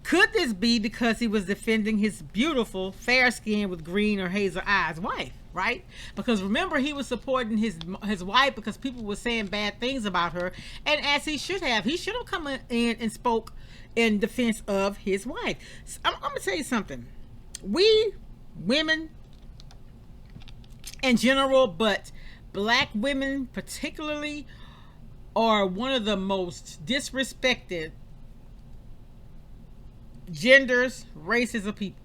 Could this be because he was defending his beautiful, fair skin with green or hazel eyes wife, right? Because remember, he was supporting his wife because people were saying bad things about her, and as he should have. He should have come in and spoke in defense of his wife. I'm gonna tell you something. We women in general, but black women particularly, are one of the most disrespected genders, races of people.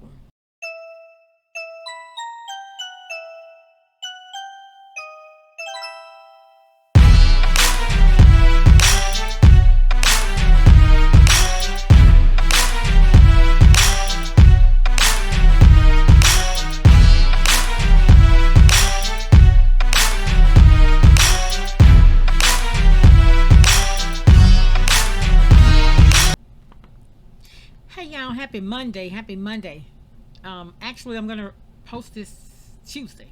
Hey y'all, happy Monday, happy Monday. Actually, I'm gonna post this Tuesday.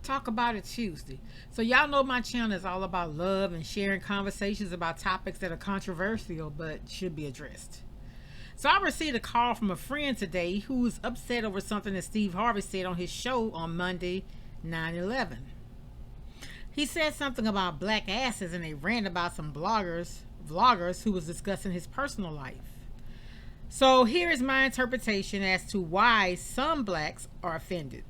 Talk about it Tuesday. So y'all know my channel is all about love and sharing conversations about topics that are controversial but should be addressed. So I received a call from a friend today who's upset over something that Steve Harvey said on his show on Monday, 9/11. He said something about black asses and they ran about some vloggers who was discussing his personal life. So here is my interpretation as to why some blacks are offended.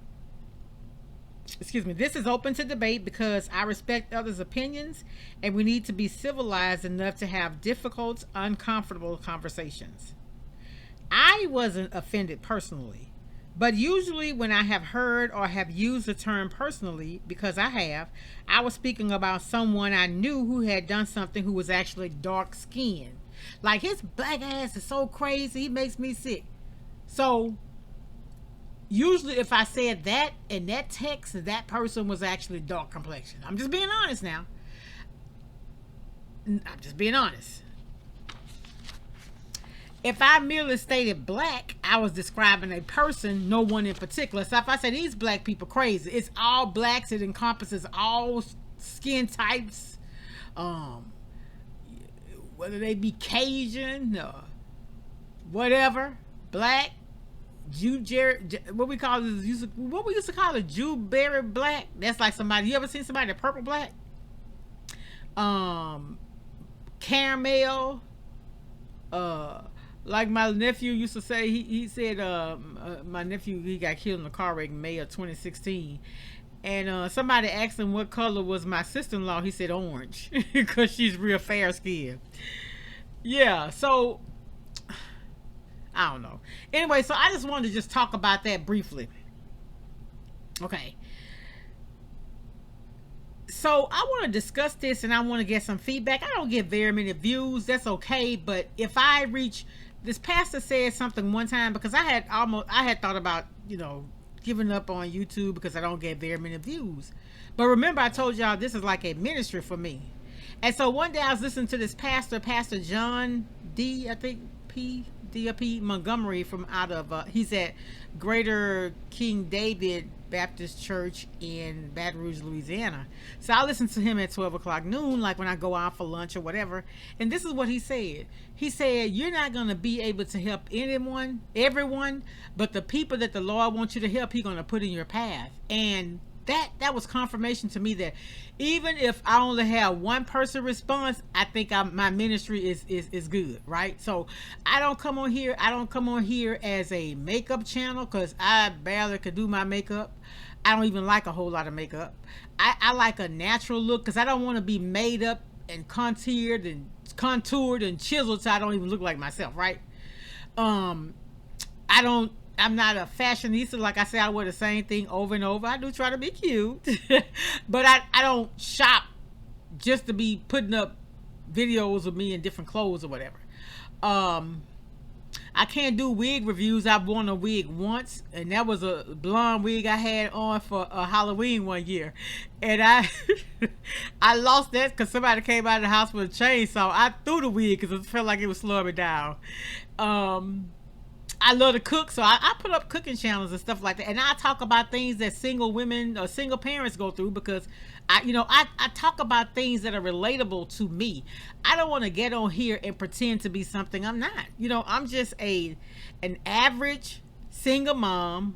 Excuse me. This is open to debate because I respect others' opinions and we need to be civilized enough to have difficult, uncomfortable conversations. I wasn't offended personally, but usually when I have heard or have used the term personally, because I was speaking about someone I knew who had done something who was actually dark skinned. Like, his black ass is so crazy, he makes me sick. So usually if I said that in that text, that person was actually dark complexion. I'm just being honest now. I'm just being honest. If I merely stated black, I was describing a person, no one in particular. So if I say these black people crazy, it's all blacks. It encompasses all skin types, whether they be Cajun or whatever, black, what we used to call it, Jewberry black. That's like somebody. You ever seen somebody purple black? Caramel. Like my nephew used to say, he said, my nephew, he got killed in a car wreck in May of 2016. And somebody asked him what color was my sister-in-law. He said orange because she's real fair skinned. Yeah, so I don't know. Anyway, so I just wanted to just talk about that briefly. Okay. So I want to discuss this and I want to get some feedback. I don't get very many views. That's okay. But if I reach, this pastor said something one time, because I had thought about, giving up on YouTube because I don't get very many views. But remember, I told y'all this is like a ministry for me. And so one day I was listening to this Pastor John D, I think P Montgomery, from out of he's at Greater King David Baptist Church in Baton Rouge, Louisiana. So I listen to him at 12 o'clock noon, like when I go out for lunch or whatever. And this is what he said. He said, you're not going to be able to help everyone, but the people that the Lord wants you to help, he's going to put in your path. And that was confirmation to me that even if I only have one person response, I think my ministry is good, right? So I don't come on here as a makeup channel because I barely could do my makeup. I don't even like a whole lot of makeup. I like a natural look because I don't want to be made up and contoured and chiseled so I don't even look like myself, right? I'm not a fashionista. Like I said, I wear the same thing over and over. I do try to be cute, but I don't shop just to be putting up videos of me in different clothes or whatever. I can't do wig reviews. I've worn a wig once, and that was a blonde wig I had on for Halloween one year, and I lost that because somebody came out of the house with a chainsaw. I threw the wig because it felt like it was slowing me down. I love to cook, so I put up cooking channels and stuff like that, and I talk about things that single women or single parents go through because I talk about things that are relatable to me. I don't want to get on here and pretend to be something I'm not. I'm just an average single mom.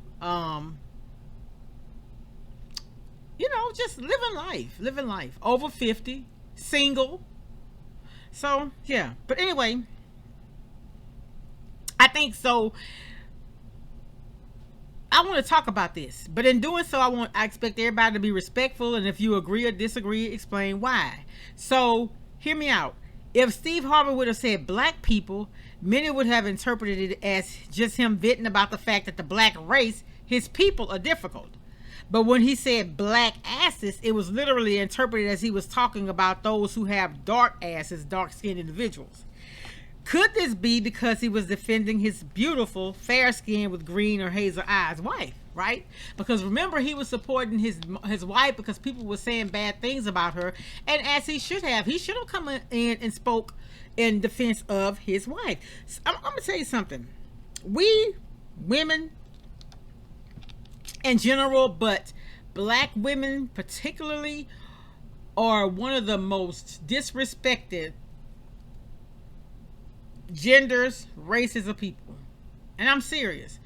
Just living life. Over 50, single. So yeah, but anyway, I think so. I want to talk about this, but in doing so, I expect everybody to be respectful, and if you agree or disagree, explain why. So, hear me out. If Steve Harvey would have said black people, many would have interpreted it as just him venting about the fact that the black race, his people, are difficult. But when he said black asses, it was literally interpreted as he was talking about those who have dark asses, dark-skinned individuals. Could this be because he was defending his beautiful, fair-skinned with green or hazel eyes wife, right? Because remember, he was supporting his wife because people were saying bad things about her, and as he should have come in and spoke in defense of his wife. So I'm gonna tell you something. We women in general, but black women particularly, are one of the most disrespected genders, races of people, and I'm serious.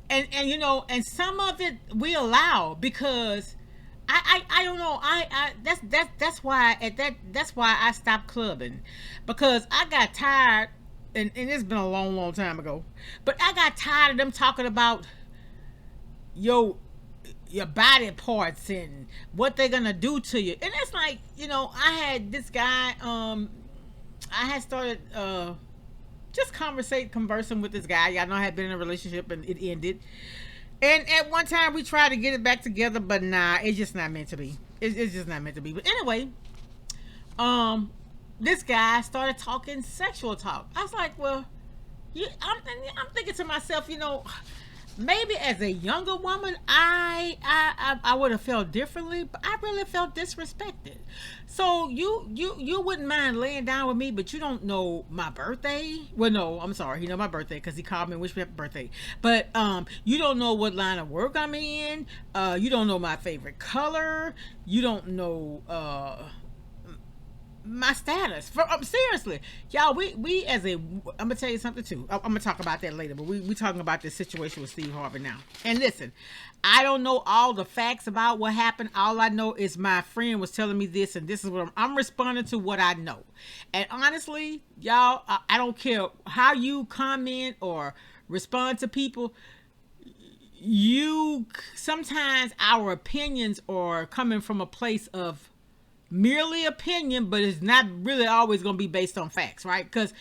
And some of it we allow because I don't know. That's why that's why I stopped clubbing, because I got tired, and it's been a long time ago, but I got tired of them talking about your body parts and what they're gonna do to you. And it's like, I had this guy, I had started just conversing with this guy. Y'all know I had been in a relationship and it ended. And at one time we tried to get it back together, but nah, it's just not meant to be. It's just not meant to be. But anyway, this guy started talking sexual talk. I was like, well, I'm thinking to myself, maybe as a younger woman, I would have felt differently, but I really felt disrespected. So you wouldn't mind laying down with me, but you don't know my birthday. Well, no, I'm sorry, he know my birthday because he called me and wished me happy birthday. But you don't know what line of work I'm in. You don't know my favorite color. You don't know my status. Seriously, y'all, we as a, I'm gonna tell you something too. I'm gonna talk about that later, but we talking about this situation with Steve Harvey now. And listen, I don't know all the facts about what happened. All I know is my friend was telling me this, and this is what I'm responding to what I know. And honestly, y'all, I don't care how you comment or respond to people. Sometimes our opinions are coming from a place of merely opinion, but it's not really always going to be based on facts, right? Because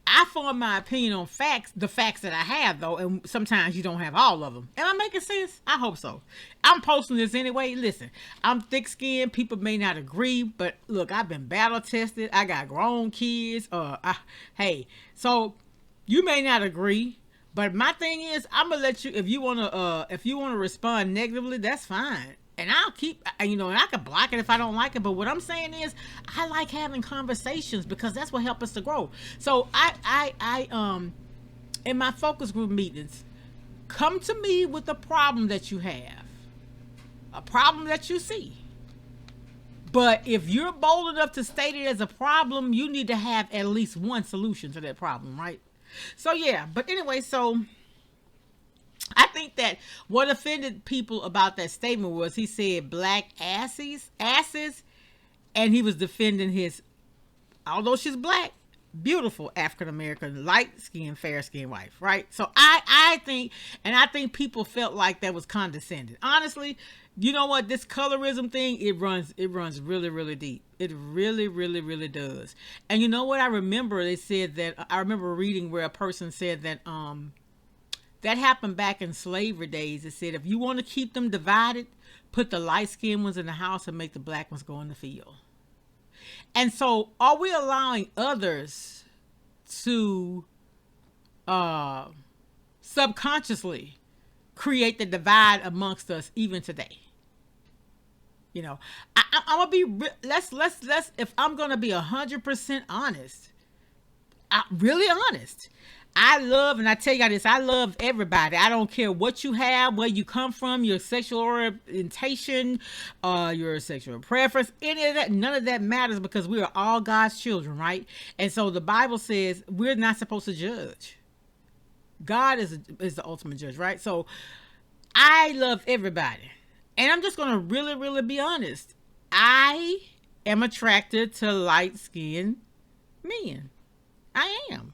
I form my opinion on facts, the facts that I have, though, and sometimes you don't have all of them. Am I making sense? I hope so. I'm posting this anyway. Listen, I'm thick-skinned. People may not agree, but look, I've been battle-tested. I got grown kids. Hey, so you may not agree, but my thing is, I'm gonna let you. If you wanna respond negatively, that's fine. And I'll keep, and I can block it if I don't like it. But what I'm saying is, I like having conversations because that's what helps us to grow. So I in my focus group meetings, come to me with a problem that you have, a problem that you see. But if you're bold enough to state it as a problem, you need to have at least one solution to that problem, right? So yeah, but anyway, so I think that what offended people about that statement was he said black asses, and he was defending his, although she's black, beautiful African American, light skinned, fair skinned wife, right? So I think people felt like that was condescending. Honestly, you know what? This colorism thing, it runs really, really deep. It really, really, really does. And you know what? I remember reading where a person said that that happened back in slavery days. It said, if you want to keep them divided, put the light-skinned ones in the house and make the black ones go in the field. And so are we allowing others to subconsciously create the divide amongst us even today? I'm gonna be let's if I'm gonna be 100% honest, really honest, I love, and I tell y'all this, I love everybody. I don't care what you have, where you come from, your sexual orientation, your sexual preference, any of that. None of that matters because we are all God's children, right? And so the Bible says we're not supposed to judge. God is the ultimate judge, right? So I love everybody. And I'm just going to really, really be honest. I am attracted to light skinned men. I am.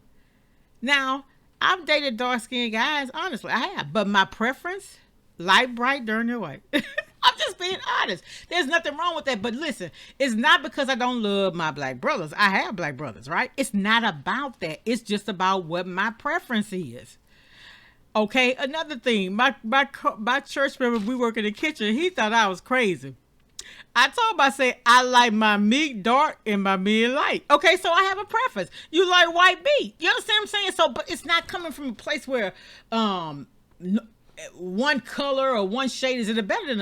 Now, I've dated dark skinned guys, honestly, I have. But my preference, light bright during the white. I'm just being honest. There's nothing wrong with that. But listen, it's not because I don't love my black brothers. I have black brothers, right? It's not about that. It's just about what my preference is. Okay, another thing, my church member, we work in the kitchen, he thought I was crazy. I told him, I said, I like my meat dark and my meat light. Okay, so I have a preference. You like white meat. You understand what I'm saying? So, but it's not coming from a place where one color or one shade is any better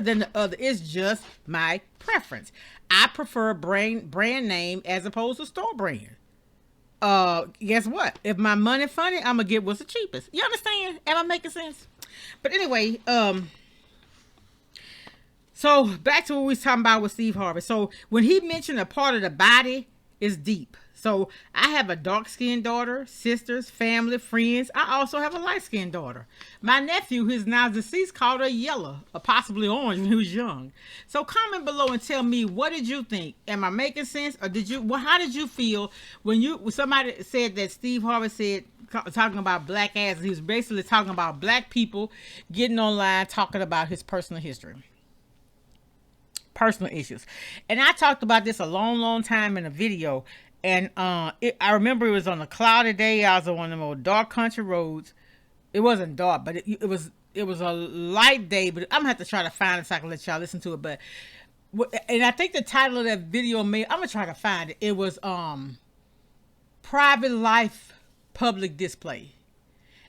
than the other. It's just my preference. I prefer brand name as opposed to store brand. Guess what? If my money funny, I'm gonna get what's the cheapest. You understand? Am I making sense? But anyway, so back to what we was talking about with Steve Harvey. So when he mentioned a part of the body is deep. So I have a dark-skinned daughter, sisters, family, friends. I also have a light-skinned daughter. My nephew, who is now deceased, called her yellow or possibly orange when he was young. So comment below and tell me, what did you think? Am I making sense? Or how did you feel when somebody said that Steve Harvey said, talking about black ass, he was basically talking about black people getting online talking about his personal history, personal issues. And I talked about this a long time in a video. And I remember it was on a cloudy day. I was on one of the more dark country roads. It wasn't dark, but it was a light day. But I'm gonna have to try to find it so I can let y'all listen to it. But and I think the title of that video I'm gonna try to find it. It was private life public display,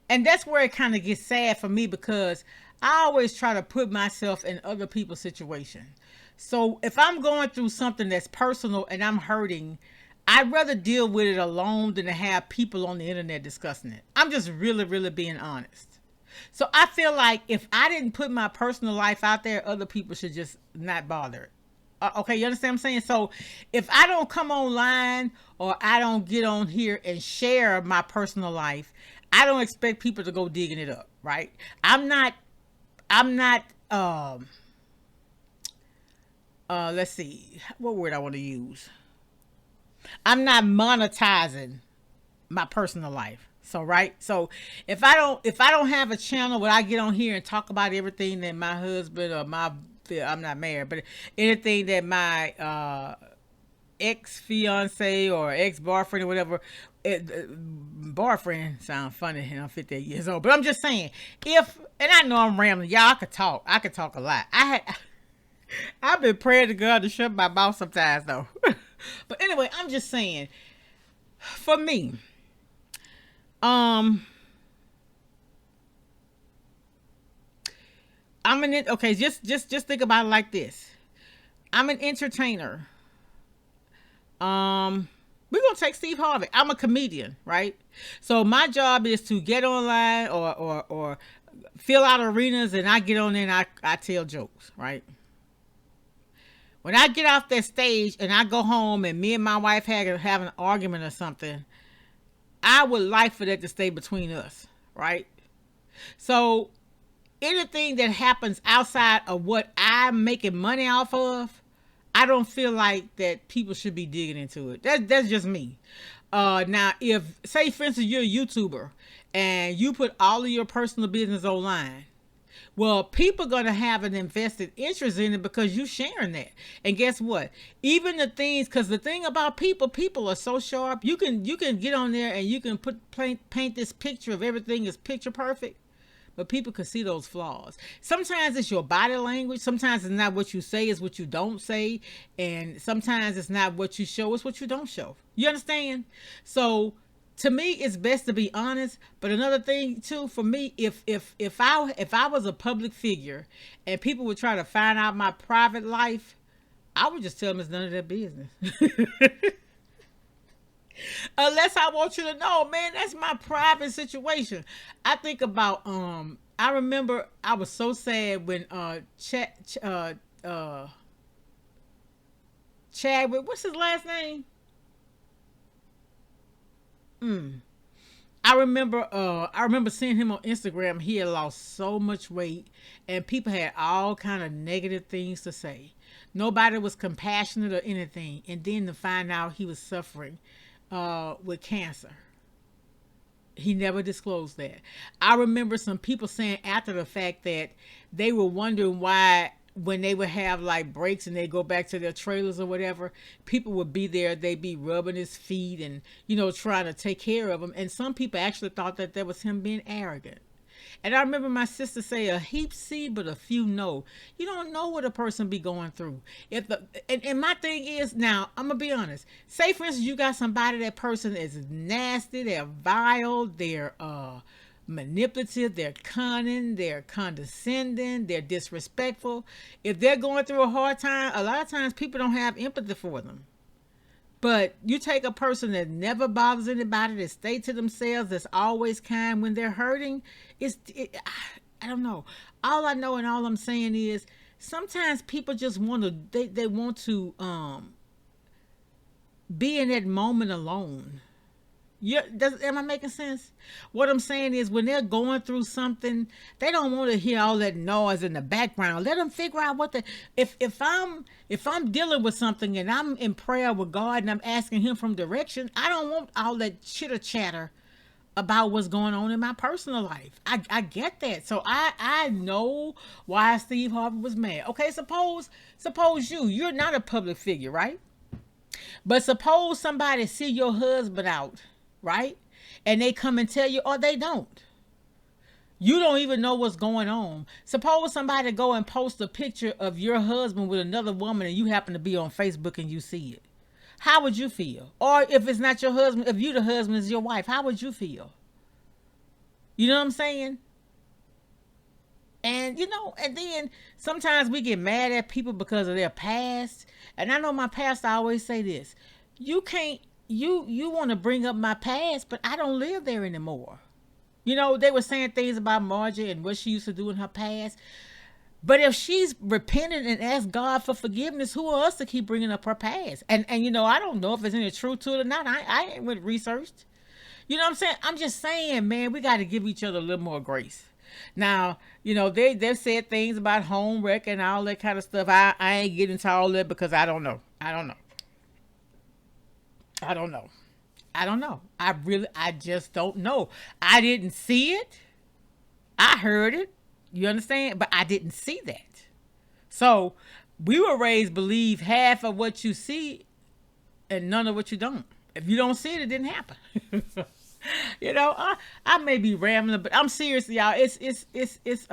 and that's where it kind of gets sad for me because I always try to put myself in other people's situation. So if I'm going through something that's personal and I'm hurting, I'd rather deal with it alone than to have people on the internet discussing it. I'm just really, really being honest. So I feel like if I didn't put my personal life out there, other people should just not bother it. Okay, you understand what I'm saying? So if I don't come online or I don't get on here and share my personal life, I don't expect people to go digging it up, right? I'm not, let's see, what word I want to use. I'm not monetizing my personal life. So, right. So if I don't have a channel where I get on here and talk about everything that my husband or I'm not married, but anything that my, ex-fiance or ex-boyfriend or whatever, boyfriend sounds funny and I'm 58 years old, but I'm just saying and I know I'm rambling. Y'all, I could talk a lot. I've been praying to God to shut my mouth sometimes though. But anyway, I'm just saying, for me, just think about it like this. I'm an entertainer. We're gonna take Steve Harvey. I'm a comedian, right? So my job is to get online or fill out arenas, and I get on there and I tell jokes, right? When I get off that stage and I go home and me and my wife have an argument or something, I would like for that to stay between us, right? So anything that happens outside of what I'm making money off of, I don't feel like that people should be digging into it. That's just me. Now, if, say, for instance, you're a YouTuber and you put all of your personal business online, well, people are going to have an invested interest in it because you're sharing that. And guess what? Even the things, because the thing about people are so sharp. You can get on there and you can paint this picture of everything is picture perfect, but people can see those flaws. Sometimes it's your body language. Sometimes it's not what you say, it's what you don't say. And sometimes it's not what you show, it's what you don't show. You understand? So to me, it's best to be honest. But another thing too, for me, if I was a public figure and people would try to find out my private life, I would just tell them it's none of their business. Unless I want you to know, man, that's my private situation. I think about I remember I was so sad when uh Chadwick, what's his last name? I remember seeing him on Instagram. He had lost so much weight and people had all kind of negative things to say. Nobody was compassionate or anything. And then to find out he was suffering with cancer. He never disclosed that. I remember some people saying after the fact that they were wondering why when they would have like breaks and they go back to their trailers or whatever, people would be there, they'd be rubbing his feet and, trying to take care of him. And some people actually thought that that was him being arrogant. And I remember my sister say, "A heap see, but a few know." You don't know what a person be going through. If the and my thing is now, I'm gonna be honest. Say for instance, you got somebody that person is nasty, they're vile, they're manipulative, they're cunning, they're condescending, they're disrespectful. If they're going through a hard time, a lot of times people don't have empathy for them. But you take a person that never bothers anybody, that stay to themselves, that's always kind when they're hurting. I don't know. All I know and all I'm saying is sometimes people just want to they want to be in that moment alone. Yeah, am I making sense? What I'm saying is, when they're going through something, they don't want to hear all that noise in the background. Let them figure out what the if I'm dealing with something and I'm in prayer with God and I'm asking Him from direction. I don't want all that chitter chatter about what's going on in my personal life. I get that. So I know why Steve Harvey was mad. Okay, suppose you're not a public figure, right? But suppose somebody see your husband out, right? And they come and tell you, or they don't. You don't even know what's going on. Suppose somebody go and post a picture of your husband with another woman and you happen to be on Facebook and you see it. How would you feel? Or if it's not your husband, if you the husband is your wife, how would you feel? You know what I'm saying? And then sometimes we get mad at people because of their past. And I know my pastor always say this. You can't you want to bring up my past, but I don't live there anymore. They were saying things about Margie and what she used to do in her past. But if she's repented and asked God for forgiveness, who are us to keep bringing up her past? And I don't know if there's any truth to it or not. I ain't really researched. You know what I'm saying? I'm just saying, man, we got to give each other a little more grace. Now, they've said things about home wreck and all that kind of stuff. I ain't getting into all that because I don't know. I don't know. I don't know. I don't know. I just don't know. I didn't see it. I heard it. You understand? But I didn't see that. So we were raised believe half of what you see and none of what you don't. If you don't see it, it didn't happen. I may be rambling, but I'm serious, y'all. It's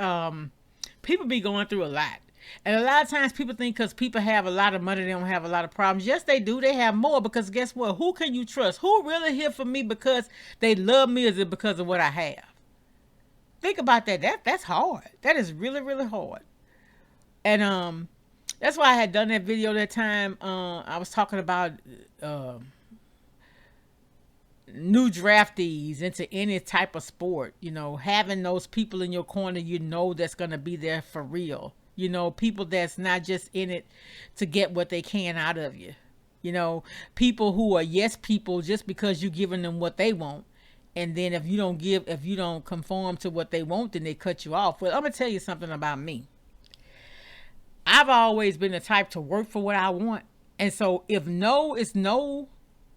people be going through a lot. And a lot of times people think because people have a lot of money, they don't have a lot of problems. Yes, they do. They have more because guess what? Who can you trust? Who really here for me because they love me, or is it because of what I have? Think about that. That's hard. That is really, really hard. And that's why I had done that video that time. I was talking about new draftees into any type of sport, having those people in your corner, that's going to be there for real. People that's not just in it to get what they can out of you. People who are yes people just because you're giving them what they want. And then if you don't conform to what they want, then they cut you off. Well, I'm going to tell you something about me. I've always been the type to work for what I want. And so if no is no,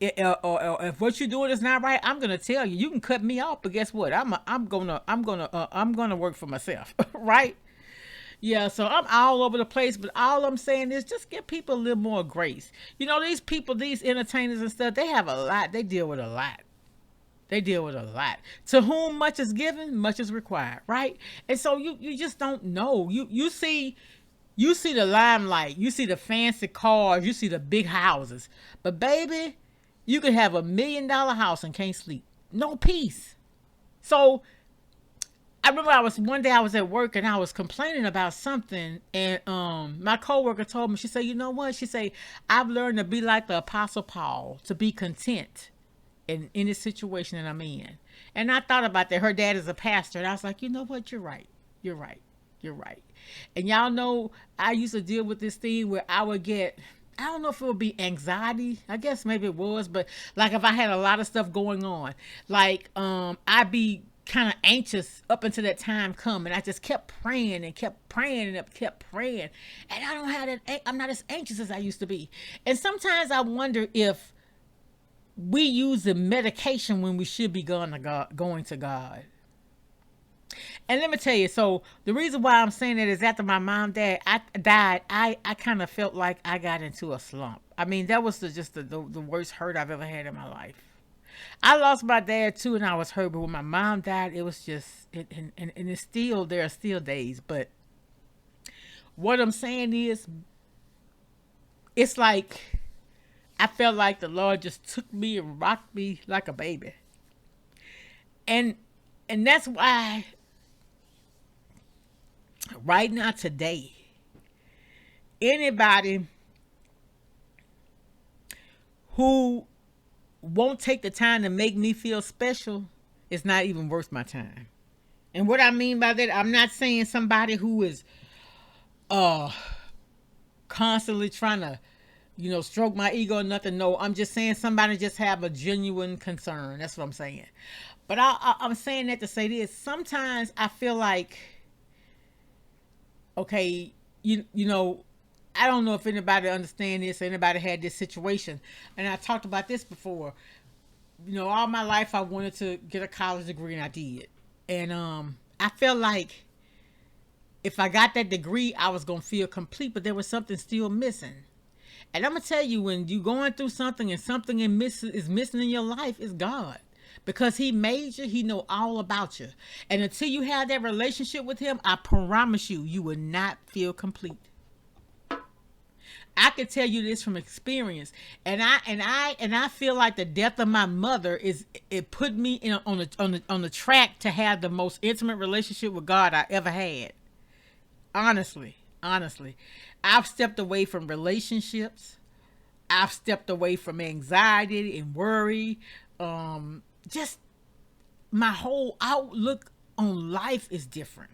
or if what you're doing is not right, I'm gonna tell you. You can cut me off, but guess what? I'm gonna work for myself, right? Yeah. So I'm all over the place, but all I'm saying is just give people a little more grace. These people, these entertainers and stuff, they have a lot. They deal with a lot. They deal with a lot. To whom much is given, much is required, right? And so you just don't know. You see the limelight, you see the fancy cars, you see the big houses, but baby, you could have $1 million house and can't sleep. No peace. So I remember one day I was at work and I was complaining about something, and my coworker told me, she said, you know what? She said, I've learned to be like the Apostle Paul, to be content in this situation that I'm in. And I thought about that. Her dad is a pastor, and I was like, you know what? You're right. You're right. You're right. And y'all know I used to deal with this thing where I would get, I don't know if it would be anxiety. I guess maybe it was, but like if I had a lot of stuff going on, like I'd be kind of anxious up until that time come, and I just kept praying and kept praying and kept praying, and I don't have that. I'm not as anxious as I used to be, and sometimes I wonder if we use the medication when we should be going to God, going to God. And let me tell you, so the reason why I'm saying that is after my mom dad died, I kind of felt like I got into a slump. I mean, that was just the worst hurt I've ever had in my life. I lost my dad too, and I was hurt. But when my mom died, it was just, and it's still, there are still days. But what I'm saying is, it's like I felt like the Lord just took me and rocked me like a baby, and that's why right now today, anybody who won't take the time to make me feel special is not even worth my time. And what I mean by that, I'm not saying somebody who is uh constantly trying to, stroke my ego or nothing. No, I'm just saying somebody just have a genuine concern. That's what I'm saying. But I'm saying that to say this. Sometimes I feel like, okay, I don't know if anybody understand this or anybody had this situation. And I talked about this before. All my life I wanted to get a college degree, and I did. And I felt like if I got that degree, I was gonna feel complete, but there was something still missing. And I'm gonna tell you, when you going through something and something is missing in your life, is God. Because he made you, he know all about you. And until you have that relationship with him, I promise you, you will not feel complete. I can tell you this from experience, and I feel like the death of my mother it put me on the track to have the most intimate relationship with God I ever had. Honestly, I've stepped away from relationships. I've stepped away from anxiety and worry. Just my whole outlook on life is different.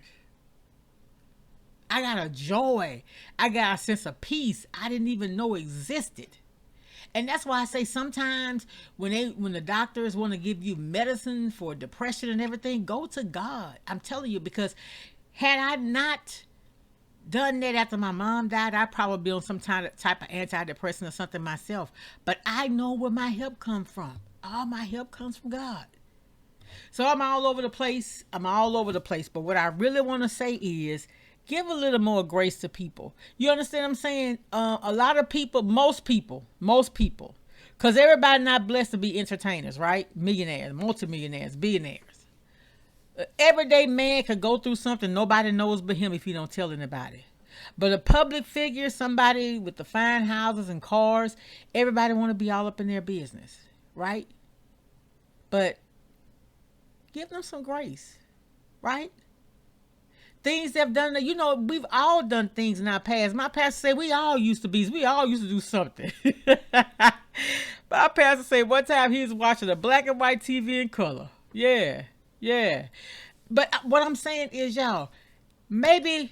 I got a joy. I got a sense of peace I didn't even know existed. And that's why I say sometimes when the doctors want to give you medicine for depression and everything, go to God. I'm telling you, because had I not done that after my mom died, I'd probably be on some type of antidepressant or something myself. But I know where my help comes from. All my help comes from God. So I'm all over the place. But what I really want to say is, give a little more grace to people. You understand what I'm saying? A lot of people, most people, because everybody not blessed to be entertainers, right? Millionaires, multimillionaires, billionaires. Everyday man could go through something nobody knows but him if he don't tell anybody. But a public figure, somebody with the fine houses and cars, everybody want to be all up in their business, right? But give them some grace, right? Things they've done, we've all done things in our past. My pastor said we all used to do something. My pastor said one time he was watching a black and white TV in color. Yeah. But what I'm saying is, y'all, maybe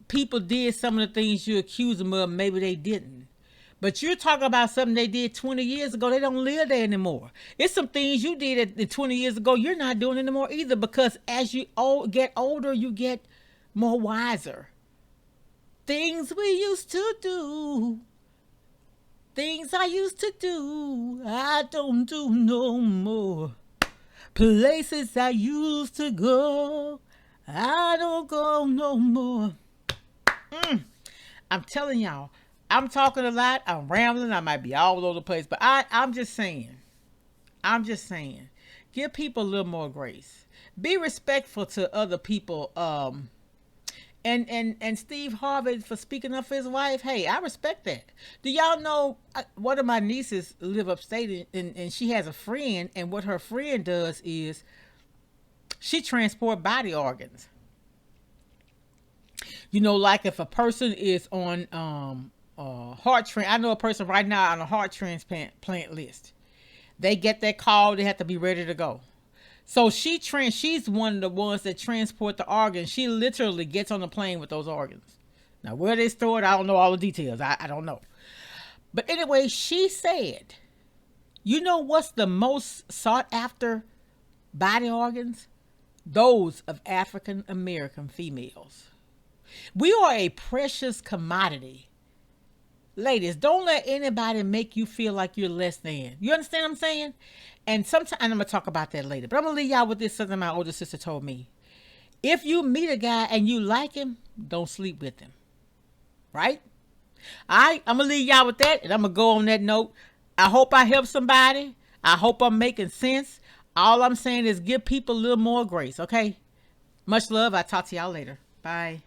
people did some of the things you accuse them of, maybe they didn't. But you're talking about something they did 20 years ago. They don't live there anymore. It's some things you did 20 years ago you're not doing anymore either, because as you get older, you get more wiser. Things we used to do, things I used to do, I don't do no more. Places I used to go, I don't go no more. I'm telling y'all, I'm talking a lot. I'm rambling. I might be all over the place, but I'm just saying, give people a little more grace. Be respectful to other people. And Steve Harvey for speaking up for his wife. Hey, I respect that. Do y'all know one of my nieces live upstate, and she has a friend, and what her friend does is she transport body organs. Like if a person is on heart I know a person right now on a heart transplant list. They get that call, they have to be ready to go. So she's one of the ones that transport the organs. She literally gets on the plane with those organs. Now where they stored, I don't know all the details. I don't know. But anyway, she said, you know what's the most sought after body organs? Those of African American females. We are a precious commodity. Ladies, don't let anybody make you feel like you're less than. You understand what I'm saying? And sometimes, and I'm going to talk about that later, but I'm going to leave y'all with this, something my older sister told me. If you meet a guy and you like him, don't sleep with him. Right? All right, I'm going to leave y'all with that, and I'm going to go on that note. I hope I help somebody. I hope I'm making sense. All I'm saying is give people a little more grace, okay? Much love. I'll talk to y'all later. Bye.